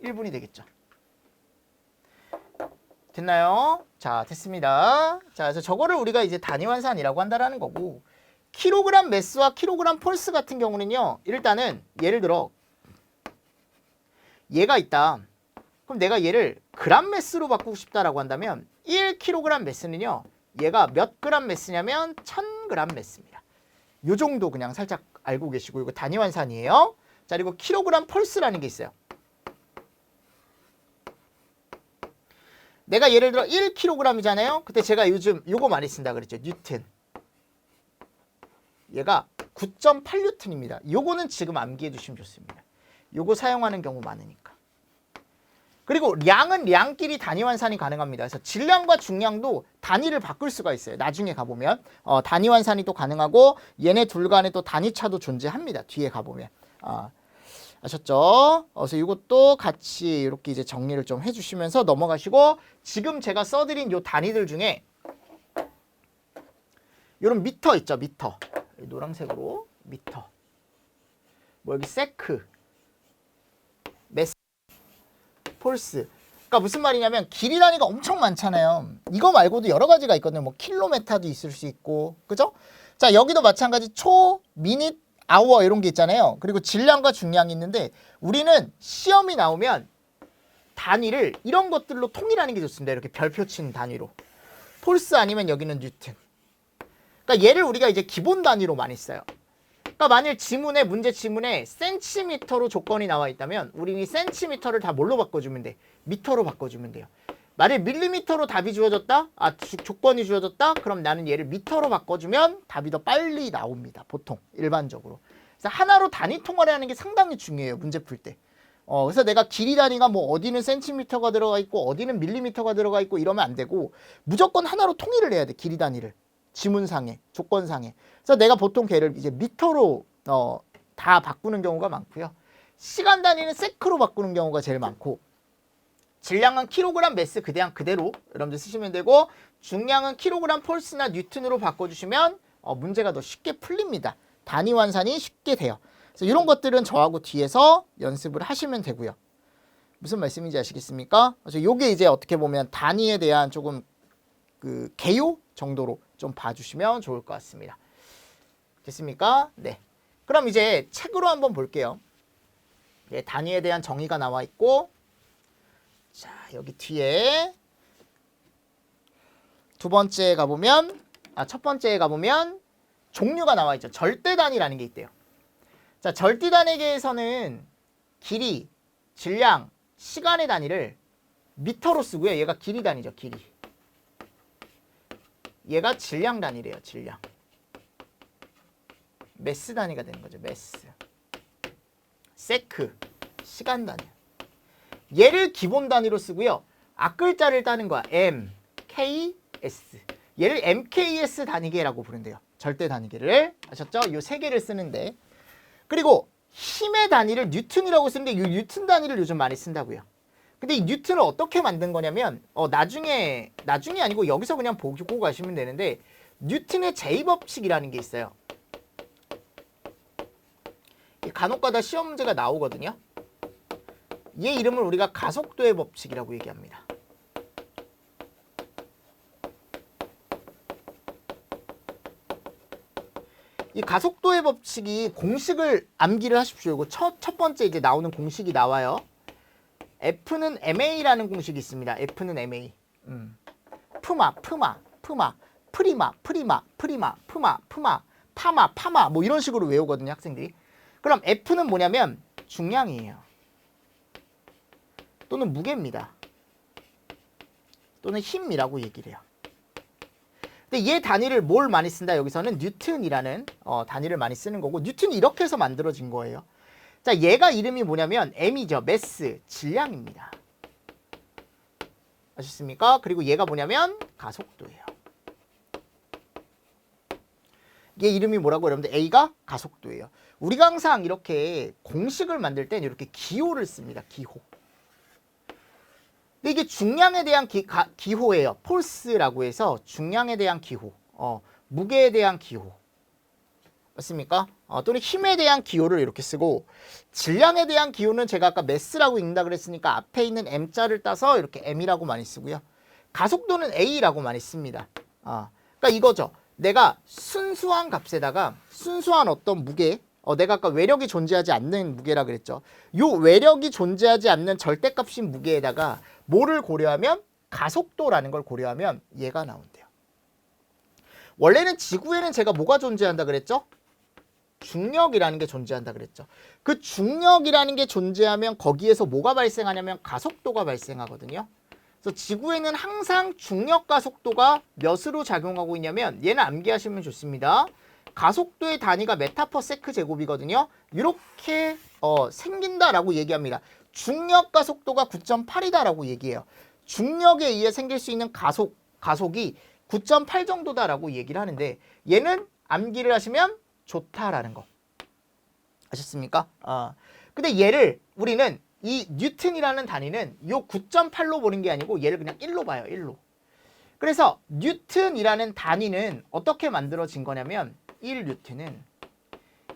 1분이 되겠죠. 됐나요? 자, 됐습니다. 자, 그래서 저거를 우리가 이제 단위환산이라고 한다라는 거고, 킬로그램 매스와 킬로그램 폴스 같은 경우는요, 일단은 예를 들어 얘가 있다. 그럼 내가 얘를 그램 매스로 바꾸고 싶다라고 한다면 1kg 매스는요, 얘가 몇 그램 매스냐면 1000g 매스입니다. 요 정도 그냥 살짝 알고 계시고, 이거 단위환산이에요. 자, 그리고 킬로그램 폴스라는 게 있어요. 내가 예를 들어 1kg이잖아요. 그때 제가 요즘 요거 많이 쓴다 그랬죠. 뉴튼. 얘가 9.8뉴턴입니다. 요거는 지금 암기해 두시면 좋습니다. 요거 사용하는 경우 많으니까. 그리고 량은 량끼리 단위환산이 가능합니다. 그래서 질량과 중량도 단위를 바꿀 수가 있어요. 나중에 가보면 단위환산이 또 가능하고 얘네 둘 간에 또 단위차도 존재합니다. 뒤에 가보면. 아셨죠? 그래서 이것도 같이 이렇게 이제 정리를 좀 해주시면서 넘어가시고, 지금 제가 써드린 요 단위들 중에 요런 미터 있죠, 미터. 노란색으로 미터. 뭐 여기 세크, 메스, 폴스. 그러니까 무슨 말이냐면 길이 단위가 엄청 많잖아요. 이거 말고도 여러 가지가 있거든요. 뭐 킬로메타도 있을 수 있고, 그죠? 자, 여기도 마찬가지 초, 미닛, 아워 이런 게 있잖아요. 그리고 질량과 중량이 있는데, 우리는 시험이 나오면 단위를 이런 것들로 통일하는 게 좋습니다. 이렇게 별표 친 단위로. 폴스 아니면 여기는 뉴튼. 그러니까 얘를 우리가 이제 기본 단위로 많이 써요. 그러니까 만일 지문에, 문제 지문에 센티미터로 조건이 나와 있다면 우리는 이 센티미터를 다 뭘로 바꿔주면 돼? 미터로 바꿔주면 돼요. 만일 밀리미터로 답이 주어졌다? 조건이 주어졌다? 그럼 나는 얘를 미터로 바꿔주면 답이 더 빨리 나옵니다. 보통 일반적으로. 그래서 하나로 단위 통화를 하는 게 상당히 중요해요. 문제 풀 때. 그래서 내가 길이 단위가 뭐 어디는 센티미터가 들어가 있고 어디는 밀리미터가 들어가 있고 이러면 안 되고, 무조건 하나로 통일을 해야 돼. 길이 단위를. 지문상에, 조건상에. 그래서 내가 보통 걔를 이제 미터로 다 바꾸는 경우가 많고요. 시간 단위는 세크로 바꾸는 경우가 제일 많고, 질량은 킬로그램 매스 그대로 여러분들 쓰시면 되고, 중량은 킬로그램 폴스나 뉴턴으로 바꿔주시면 문제가 더 쉽게 풀립니다. 단위환산이 쉽게 돼요. 그래서 이런 것들은 저하고 뒤에서 연습을 하시면 되고요. 무슨 말씀인지 아시겠습니까? 그래서 이게 이제 어떻게 보면 단위에 대한 조금 그 개요 정도로 좀 봐주시면 좋을 것 같습니다. 됐습니까? 네. 그럼 이제 책으로 한번 볼게요. 네, 단위에 대한 정의가 나와 있고, 자, 여기 뒤에 첫 번째에 가보면 종류가 나와 있죠. 절대 단위라는 게 있대요. 자, 절대 단위계에서는 길이, 질량, 시간의 단위를 미터로 쓰고요. 얘가 길이 단위죠, 길이. 얘가 질량 단위래요, 질량. 매스 단위가 되는 거죠, 매스. 세크, 시간 단위. 얘를 기본 단위로 쓰고요. 앞글자를 따는 거야. M, K, S. 얘를 MKS 단위계라고 부른대요. 절대 단위계를. 아셨죠? 요 세 개를 쓰는데. 그리고 힘의 단위를 뉴턴이라고 쓰는데 이 뉴턴 단위를 요즘 많이 쓴다고요. 근데 이 뉴턴을 어떻게 만든 거냐면 나중에 아니고 여기서 그냥 보고 가시면 되는데, 뉴턴의 제2법칙이라는 게 있어요. 간혹가다 시험 문제가 나오거든요. 얘 이름을 우리가 가속도의 법칙이라고 얘기합니다. 이 가속도의 법칙이 공식을 암기를 하십시오. 이거 첫 번째 이제 나오는 공식이 나와요. F는 MA라는 공식이 있습니다. F는 MA. 프마, 프리마, 파마 뭐 이런 식으로 외우거든요, 학생들이. 그럼 F는 뭐냐면 중량이에요. 또는 무게입니다. 또는 힘이라고 얘기를 해요. 근데 얘 단위를 뭘 많이 쓴다? 여기서는 뉴턴이라는 단위를 많이 쓰는 거고, 뉴턴이 이렇게 해서 만들어진 거예요. 자, 얘가 이름이 뭐냐면 M이죠. 매스, 질량입니다. 아셨습니까? 그리고 얘가 뭐냐면 가속도예요. 얘 이름이 뭐라고 여러분들? A가 가속도예요. 우리가 항상 이렇게 공식을 만들 땐 이렇게 기호를 씁니다. 기호. 근데 이게 중량에 대한 기호예요. 폴스라고 해서 중량에 대한 기호, 무게에 대한 기호. 맞습니까? 또는 힘에 대한 기호를 이렇게 쓰고, 질량에 대한 기호는 제가 아까 매스라고 읽는다 그랬으니까 앞에 있는 M자를 따서 이렇게 M이라고 많이 쓰고요. 가속도는 A라고 많이 씁니다. 그러니까 이거죠. 내가 순수한 값에다가 순수한 어떤 무게, 내가 아까 외력이 존재하지 않는 무게라 그랬죠. 요 외력이 존재하지 않는 절대값인 무게에다가 뭐를 고려하면? 가속도라는 걸 고려하면 얘가 나온대요. 원래는 지구에는 제가 뭐가 존재한다 그랬죠? 중력이라는 게 존재한다 그랬죠. 그 중력이라는 게 존재하면 거기에서 뭐가 발생하냐면 가속도가 발생하거든요. 그래서 지구에는 항상 중력 가속도가 몇으로 작용하고 있냐면 얘는 암기하시면 좋습니다. 가속도의 단위가 메타/세크 제곱이거든요. 이렇게 생긴다라고 얘기합니다. 중력 가속도가 9.8이다라고 얘기해요. 중력에 의해 생길 수 있는 가속이 9.8 정도다라고 얘기를 하는데 얘는 암기를 하시면 좋다라는 거. 아셨습니까? 근데 얘를 우리는 이 뉴턴이라는 단위는 요 9.8로 보는 게 아니고 얘를 그냥 1로 봐요. 1로. 그래서 뉴턴이라는 단위는 어떻게 만들어진 거냐면 1뉴턴은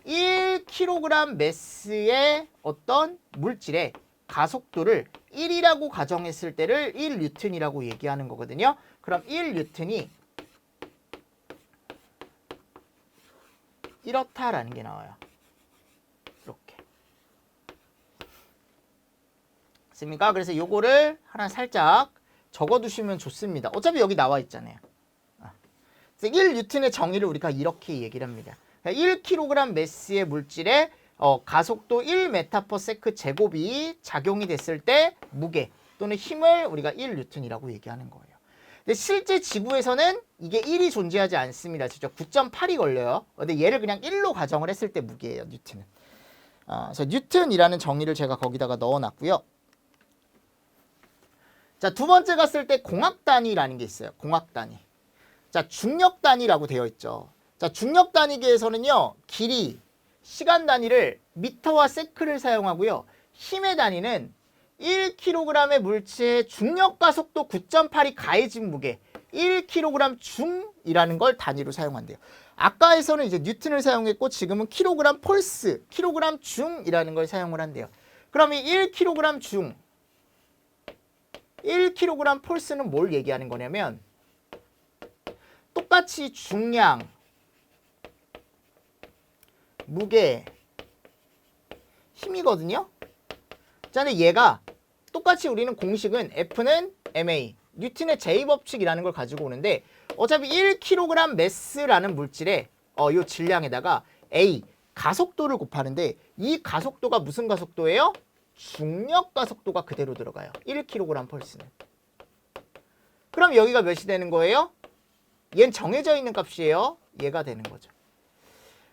1kg 매스의 어떤 물질의 가속도를 1이라고 가정했을 때를 1뉴턴이라고 얘기하는 거거든요. 그럼 1뉴턴이 이렇다라는 게 나와요. 이렇게. 맞습니까? 그래서 요거를 하나 살짝 적어두시면 좋습니다. 어차피 여기 나와 있잖아요. 그래서 1뉴턴의 정의를 우리가 이렇게 얘기를 합니다. 1kg 매스의 물질의 가속도 1m/s 제곱이 작용이 됐을 때 무게 또는 힘을 우리가 1뉴턴이라고 얘기하는 거예요. 근데 실제 지구에서는 이게 1이 존재하지 않습니다. 진짜 9.8이 걸려요. 근데 얘를 그냥 1로 가정을 했을 때 무게예요, 뉴턴은. 그래서 뉴턴이라는 정의를 제가 거기다가 넣어놨고요. 자, 두 번째 갔을 때 공학 단위라는 게 있어요. 공학 단위. 자, 중력 단위라고 되어 있죠. 자, 중력 단위계에서는요, 길이, 시간 단위를 미터와 세크를 사용하고요. 힘의 단위는 1kg의 물체의 중력 가속도 9.8이 가해진 무게 1kg 중이라는 걸 단위로 사용한대요. 아까에서는 이제 뉴턴을 사용했고 지금은 킬로그램 폴스, 킬로그램 중이라는 걸 사용을 한대요. 그럼 이 1kg 중, 1kg 폴스는 뭘 얘기하는 거냐면 똑같이 중량, 무게, 힘이거든요. 자, 근데 얘가 똑같이 우리는 공식은 F는 ma, 뉴턴의 제2법칙이라는 걸 가지고 오는데 어차피 1kg 매스라는 물질의 요 질량에다가 a, 가속도를 곱하는데 이 가속도가 무슨 가속도예요? 중력 가속도가 그대로 들어가요. 1kg 펄스는. 그럼 여기가 몇이 되는 거예요? 얘는 정해져 있는 값이에요. 얘가 되는 거죠.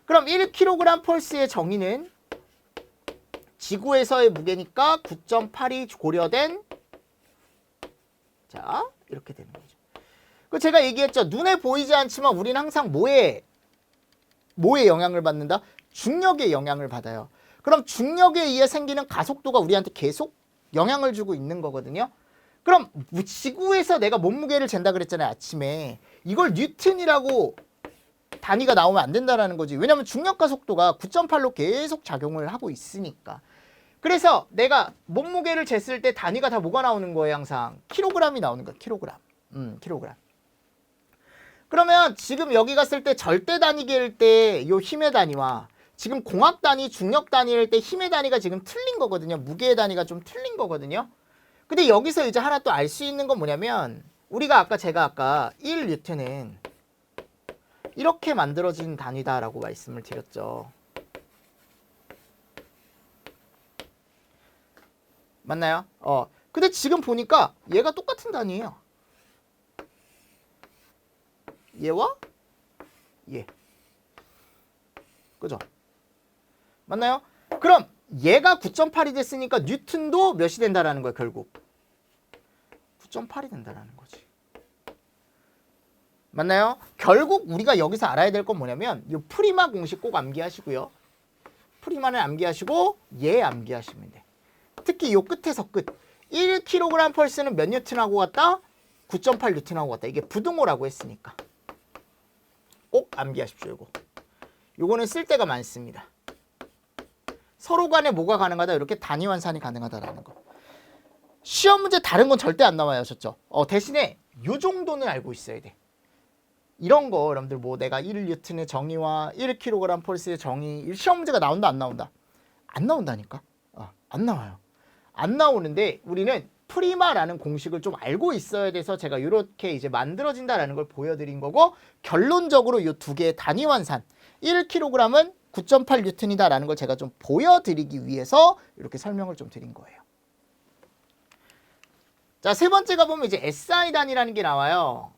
그럼 1kg 펄스의 정의는 지구에서의 무게니까 9.8이 고려된 자 이렇게 되는 거죠. 그 제가 얘기했죠. 눈에 보이지 않지만 우리는 항상 뭐에 영향을 받는다? 중력의 영향을 받아요. 그럼 중력에 의해 생기는 가속도가 우리한테 계속 영향을 주고 있는 거거든요. 그럼 지구에서 내가 몸무게를 잰다 그랬잖아요. 아침에. 이걸 뉴턴이라고 단위가 나오면 안 된다는 거지. 왜냐하면 중력 가속도가 9.8로 계속 작용을 하고 있으니까. 그래서 내가 몸무게를 쟀을 때 단위가 다 뭐가 나오는 거예요? 항상 킬로그램이 나오는 거야. 킬로그램. 킬로그램. 그러면 지금 여기 갔을 때 절대 단위계일 때 요 힘의 단위와 지금 공학 단위, 중력 단위일 때 힘의 단위가 지금 틀린 거거든요. 무게의 단위가 좀 틀린 거거든요. 근데 여기서 이제 하나 또 알 수 있는 건 뭐냐면 우리가 제가 아까 1뉴턴은 이렇게 만들어진 단위다라고 말씀을 드렸죠. 맞나요? 근데 지금 보니까 얘가 똑같은 단위예요. 얘와 얘. 그죠? 맞나요? 그럼 얘가 9.8이 됐으니까 뉴턴도 몇이 된다라는 거예요, 결국. 9.8이 된다라는 거지. 맞나요? 결국 우리가 여기서 알아야 될 건 뭐냐면 이 프리마 공식 꼭 암기하시고요. 프리마는 암기하시고 얘 암기하시면 돼. 특히 요 끝에서 끝. 1kg 펄스는 몇 뉴턴하고 같다? 9.8 뉴턴하고 같다. 이게 부등호라고 했으니까. 꼭 암기하십시오. 이거. 요거는 쓸 데가 많습니다. 서로 간에 뭐가 가능하다? 이렇게 단위 환산이 가능하다라는 거. 시험 문제 다른 건 절대 안 나와요. 하셨죠? 대신에 요 정도는 알고 있어야 돼. 이런 거 여러분들 뭐 내가 1뉴턴의 정의와 1kg 펄스의 정의 시험 문제가 나온다 안 나온다? 안 나온다니까. 안 나와요. 안 나오는데 우리는 프리마라는 공식을 좀 알고 있어야 돼서 제가 이렇게 이제 만들어진다라는 걸 보여드린 거고 결론적으로 이 두 개의 단위 환산 1kg은 9.8 뉴턴이다라는 걸 제가 좀 보여드리기 위해서 이렇게 설명을 좀 드린 거예요. 자, 세 번째가 보면 이제 SI 단위라는 게 나와요.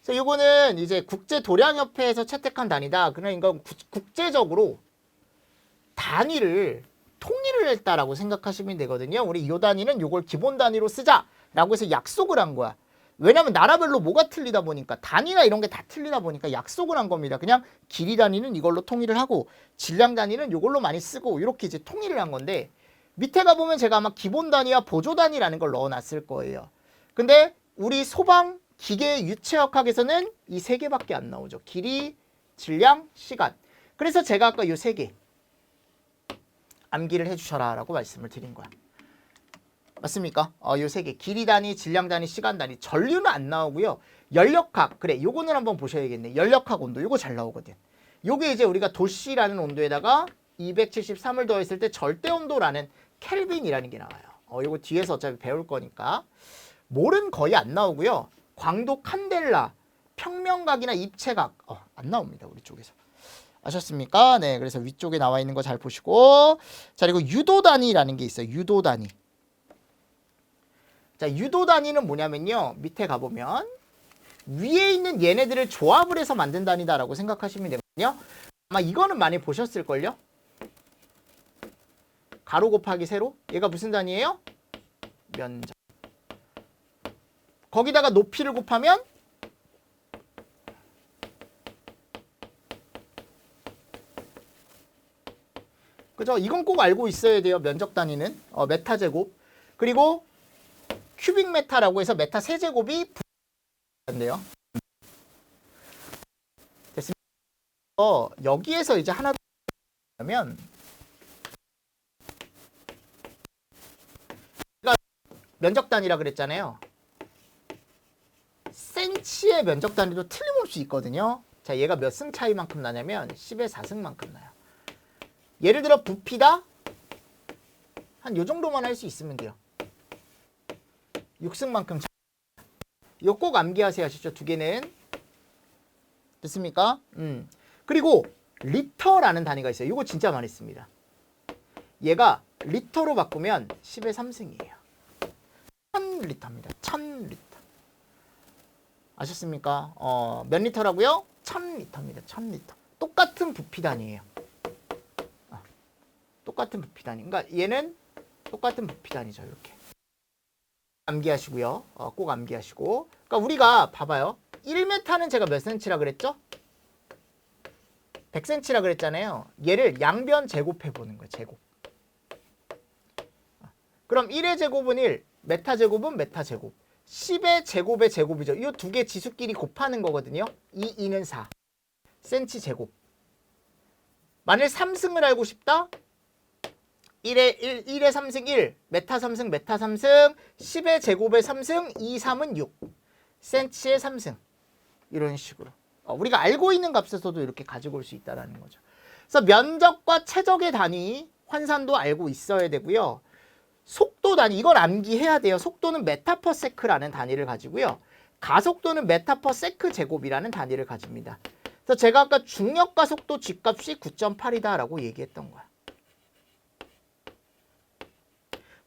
그래서 이거는 이제 국제도량협회에서 채택한 단위다. 그러니까 국제적으로 단위를 통일을 했다라고 생각하시면 되거든요. 우리 이 단위는 이걸 기본 단위로 쓰자라고 해서 약속을 한 거야. 왜냐면 나라별로 뭐가 틀리다 보니까 단위나 이런 게 다 틀리다 보니까 약속을 한 겁니다. 그냥 길이 단위는 이걸로 통일을 하고 질량 단위는 이걸로 많이 쓰고 이렇게 이제 통일을 한 건데 밑에 가보면 제가 아마 기본 단위와 보조 단위라는 걸 넣어놨을 거예요. 근데 우리 소방 기계 유체역학에서는 이 세 개밖에 안 나오죠. 길이, 질량, 시간. 그래서 제가 아까 이 세 개 암기를 해주셔라 라고 말씀을 드린 거야. 맞습니까? 요 세 개. 길이 단위, 질량 단위, 시간 단위. 전류는 안 나오고요. 연력학. 그래, 요거는 한번 보셔야겠네. 연력학 온도. 요거 잘 나오거든. 요게 이제 우리가 도시라는 온도에다가 273을 더했을 때 절대 온도라는 켈빈이라는 게 나와요. 요거 뒤에서 어차피 배울 거니까. 몰은 거의 안 나오고요. 광도 칸델라, 평면각이나 입체각. 안 나옵니다. 우리 쪽에서. 아셨습니까? 네, 그래서 위쪽에 나와 있는 거 잘 보시고. 자, 그리고 유도 단위라는 게 있어요. 유도 단위. 자, 유도 단위는 뭐냐면요. 밑에 가보면 위에 있는 얘네들을 조합을 해서 만든 단위다라고 생각하시면 되거든요. 아마 이거는 많이 보셨을걸요? 가로 곱하기 세로. 얘가 무슨 단위예요? 면적. 거기다가 높이를 곱하면 그죠? 이건 꼭 알고 있어야 돼요. 면적 단위는 메타 제곱. 그리고 큐빅 메타라고 해서 메타 세제곱이 인데요. 됐습니다. 여기에서 이제 하나 더 하면 면적 단위라 그랬잖아요. 센치의 면적 단위도 틀림없이 있거든요. 자, 얘가 몇 승 차이만큼 나냐면 10의 4승만큼 나요. 예를 들어 부피다 한 요 정도만 할 수 있으면 돼요. 6승만큼 차이. 이거 꼭 암기하세요. 아시죠? 두 개는. 됐습니까? 그리고 리터라는 단위가 있어요. 이거 진짜 많이 씁니다. 얘가 리터로 바꾸면 10의 3승이에요. 1000리터입니다. 1000리터. 아셨습니까? 몇 리터라고요? 1000리터입니다. 1000리터. 똑같은 부피 단위예요. 똑같은 부피 단위. 그러니까 얘는 똑같은 부피 단위죠. 이렇게. 암기하시고요. 꼭 암기하시고. 그러니까 우리가 봐봐요. 1m는 제가 몇 cm라 그랬죠? 100cm라 그랬잖아요. 얘를 양변 제곱해 보는 거예요. 제곱. 그럼 1의 제곱은 1, 메타 제곱은 메타 제곱. 10의 제곱의 제곱이죠. 이 두 개 지수끼리 곱하는 거거든요. 2는 4. cm 제곱. 만일 3승을 알고 싶다? 1의 3승 1, 메타 3승, 메타 3승, 10의 제곱의 3승, 2, 3은 6. cm의 3승. 이런 식으로. 우리가 알고 있는 값에서도 이렇게 가지고 올 수 있다는 거죠. 그래서 면적과 최적의 단위, 환산도 알고 있어야 되고요. 속도 단위, 이걸 암기해야 돼요. 속도는 메타 퍼 세크라는 단위를 가지고요. 가속도는 메타 퍼 세크 제곱이라는 단위를 가집니다. 그래서 제가 아까 중력과 속도 G값이 9.8이다라고 얘기했던 거야.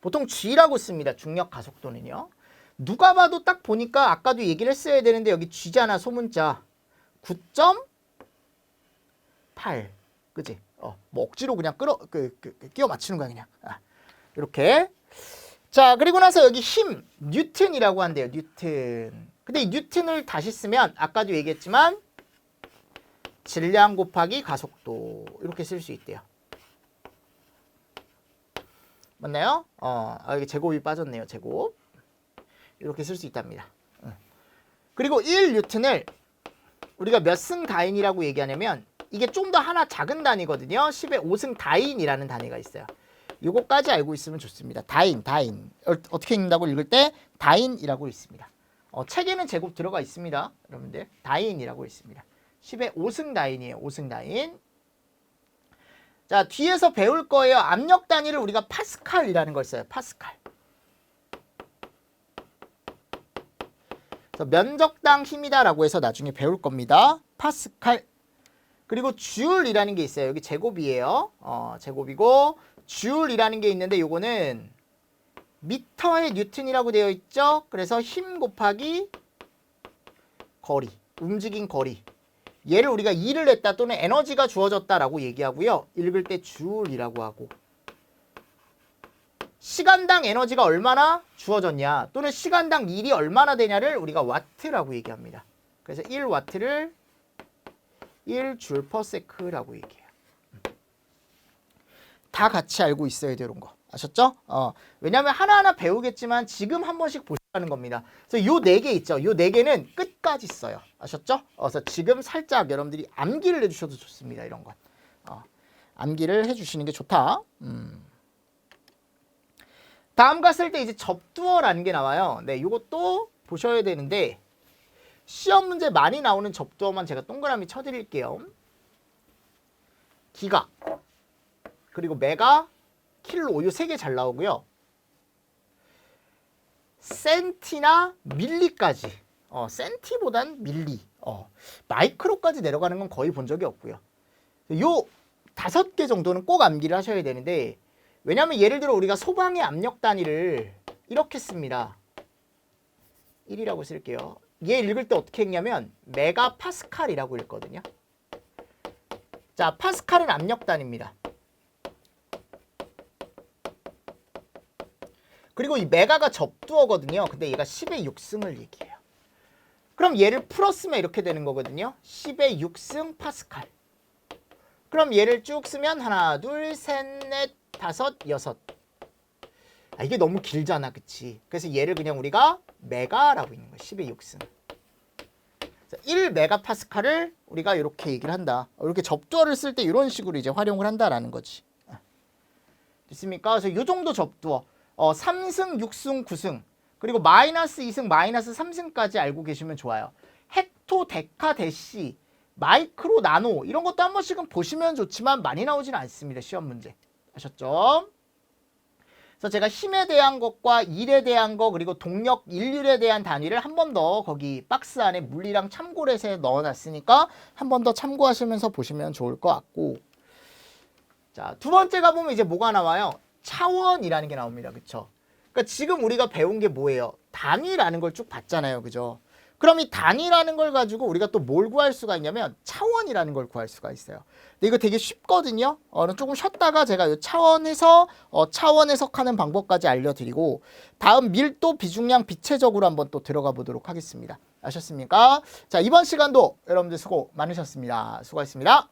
보통 G라고 씁니다. 중력 가속도는요. 누가 봐도 딱 보니까 아까도 얘기를 했어야 되는데 여기 G잖아. 소문자. 9.8. 그치? 뭐 억지로 그냥 끼워 맞추는 거야 그냥. 이렇게. 자, 그리고 나서 여기 힘, 뉴턴이라고 한대요. 뉴턴. 근데 이 뉴턴을 다시 쓰면 아까도 얘기했지만 질량 곱하기 가속도 이렇게 쓸 수 있대요. 맞나요? 여기 제곱이 빠졌네요. 제곱. 이렇게 쓸 수 있답니다. 그리고 1뉴턴을 우리가 몇 승 다인이라고 얘기하냐면 이게 좀 더 하나 작은 단위거든요. 10의 5승 다인이라는 단위가 있어요. 요거까지 알고 있으면 좋습니다. 다인. 어떻게 읽는다고 읽을 때 다인이라고 읽습니다. 책에는 제곱 들어가 있습니다. 여러분들 다인이라고 읽습니다. 10의 5승 다인이에요. 5승 다인. 자, 뒤에서 배울 거예요. 압력 단위를 우리가 파스칼이라는 걸 써요. 파스칼. 면적당 힘이다라고 해서 나중에 배울 겁니다. 파스칼. 그리고 주울이라는 게 있어요. 여기 제곱이에요. 제곱이고 주울이라는 게 있는데 요거는 미터의 뉴턴이라고 되어 있죠. 그래서 힘 곱하기 거리, 움직인 거리. 얘를 우리가 일을 했다 또는 에너지가 주어졌다라고 얘기하고요. 읽을 때 주울이라고 하고. 시간당 에너지가 얼마나 주어졌냐 또는 시간당 일이 얼마나 되냐를 우리가 와트라고 얘기합니다. 그래서 1와트를 1줄/s라고 얘기해요. 다 같이 알고 있어야 되는 거. 아셨죠? 왜냐하면 하나하나 배우겠지만 지금 한 번씩 보시라는 겁니다. 그래서 요 4개 있죠. 요 4개는 끝까지 써요. 아셨죠? 그래서 지금 살짝 여러분들이 암기를 해주셔도 좋습니다. 이런 건. 암기를 해주시는 게 좋다. 다음 갔을 때 이제 접두어라는 게 나와요. 네, 이것도 보셔야 되는데 시험 문제 많이 나오는 접두어만 제가 동그라미 쳐드릴게요. 기가, 그리고 메가, 킬로, 이 3개 잘 나오고요. 센티나 밀리까지. 센티보단 밀리, 마이크로까지 내려가는 건 거의 본 적이 없고요. 요 5개 정도는 꼭 암기를 하셔야 되는데 왜냐하면 예를 들어 우리가 소방의 압력 단위를 이렇게 씁니다. 1이라고 쓸게요. 얘 읽을 때 어떻게 읽냐면 메가 파스칼이라고 읽거든요. 자, 파스칼은 압력 단위입니다. 그리고 이 메가가 접두어거든요. 근데 얘가 10의 6승을 얘기해요. 그럼 얘를 풀었으면 이렇게 되는 거거든요. 10의 6승 파스칼. 그럼 얘를 쭉 쓰면 하나, 둘, 셋, 넷, 다섯, 여섯. 이게 너무 길잖아. 그치? 그래서 얘를 그냥 우리가 메가라고 있는 거야. 10의 6승. 1메가파스칼을 우리가 이렇게 얘기를 한다. 이렇게 접두어를 쓸 때 이런 식으로 이제 활용을 한다라는 거지. 됐습니까? 그래서 이 정도 접두어. 3승, 6승, 9승. 그리고 마이너스 2승, 마이너스 3승까지 알고 계시면 좋아요. 헥토, 데카, 데시, 마이크로, 나노 이런 것도 한 번씩은 보시면 좋지만 많이 나오지는 않습니다. 시험 문제. 아셨죠? 그래서 제가 힘에 대한 것과 일에 대한 거 그리고 동력, 일률에 대한 단위를 한 번 더 거기 박스 안에 물리랑 참고를 해서 넣어놨으니까 한 번 더 참고하시면서 보시면 좋을 것 같고. 자, 두 번째 가보면 이제 뭐가 나와요? 차원이라는 게 나옵니다. 그쵸? 그러니까 지금 우리가 배운 게 뭐예요? 단위라는 걸 쭉 봤잖아요. 그죠? 그럼 이 단위라는 걸 가지고 우리가 또 뭘 구할 수가 있냐면 차원이라는 걸 구할 수가 있어요. 근데 이거 되게 쉽거든요. 조금 쉬었다가 제가 이 차원 해석하는 방법까지 알려드리고 다음 밀도, 비중량, 비체적으로 한번 또 들어가 보도록 하겠습니다. 아셨습니까? 자, 이번 시간도 여러분들 수고 많으셨습니다. 수고하셨습니다.